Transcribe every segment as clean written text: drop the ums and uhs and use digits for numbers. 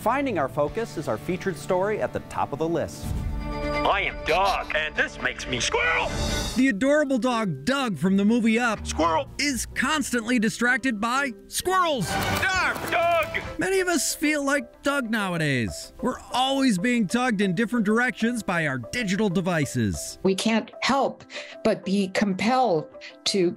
Finding our focus is our featured story at the top of the list. I am Doug, and this makes me squirrel. The adorable dog Doug from the movie Up Squirrel. is constantly distracted by squirrels. Doug. Many of us feel like Doug nowadays. We're always being tugged in different directions by our digital devices. We can't help but be compelled to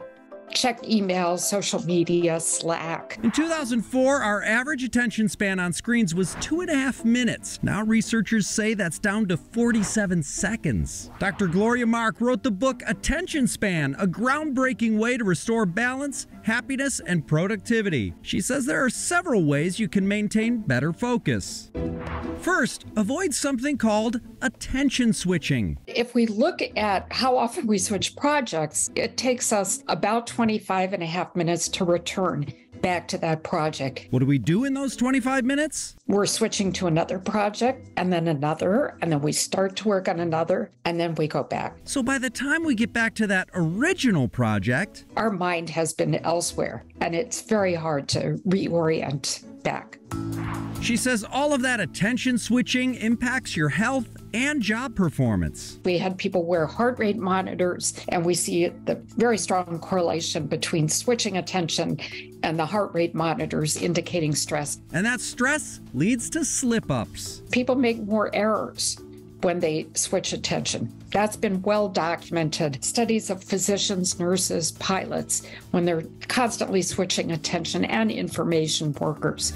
check email, social media, Slack. In 2004, our average attention span on screens was 2.5 minutes. Now researchers say that's down to 47 seconds. Dr. Gloria Mark wrote the book Attention Span, a groundbreaking way to restore balance, happiness, and productivity. She says there are several ways you can maintain better focus. First, avoid something called attention switching. If we look at how often we switch projects, it takes us about 25.5 minutes to return back to that project. What do we do in those 25 minutes? We're switching to another project and then another, and then we start to work on another, and then we go back. So by the time we get back to that original project, our mind has been elsewhere, and it's very hard to reorient back. She says all of that attention switching impacts your health and job performance. We had people wear heart rate monitors, and we see the very strong correlation between switching attention and the heart rate monitors indicating stress. And that stress leads to slip-ups. People make more errors when they switch attention. That's been well documented. Studies of physicians, nurses, pilots, when they're constantly switching attention, and information workers.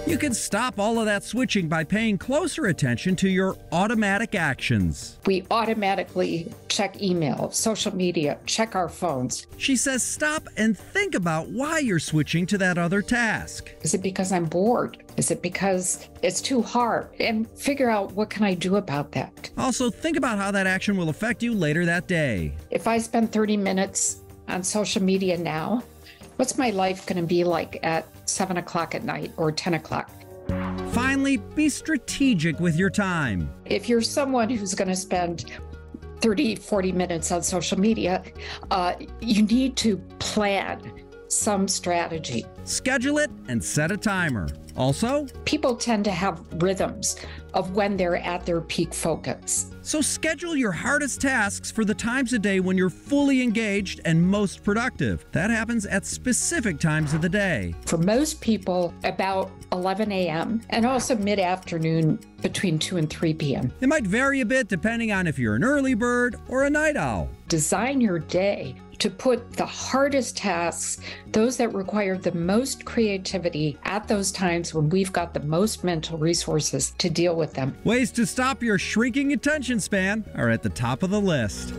You can stop all of that switching by paying closer attention to your automatic actions. We automatically check email, social media, check our phones. She says stop and think about why you're switching to that other task. Is it because I'm bored? Is it because it's too hard? And figure out, what can I do about that? Also, think about how that action will affect you later that day. If I spend 30 minutes on social media now, what's my life going to be like at 7 o'clock at night or 10 o'clock? Finally, be strategic with your time. If you're someone who's going to spend 30, 40 minutes on social media, you need to plan some strategy. Schedule it and set a timer. Also, people tend to have rhythms of when they're at their peak focus. So schedule your hardest tasks for the times of day when you're fully engaged and most productive. That happens at specific times of the day. For most people, about 11 a.m. and also mid-afternoon between 2 and 3 p.m. It might vary a bit depending on if you're an early bird or a night owl. Design your day to put the hardest tasks, those that require the most creativity, at those times when we've got the most mental resources to deal with them. Ways to stop your shrinking attention span are at the top of the list.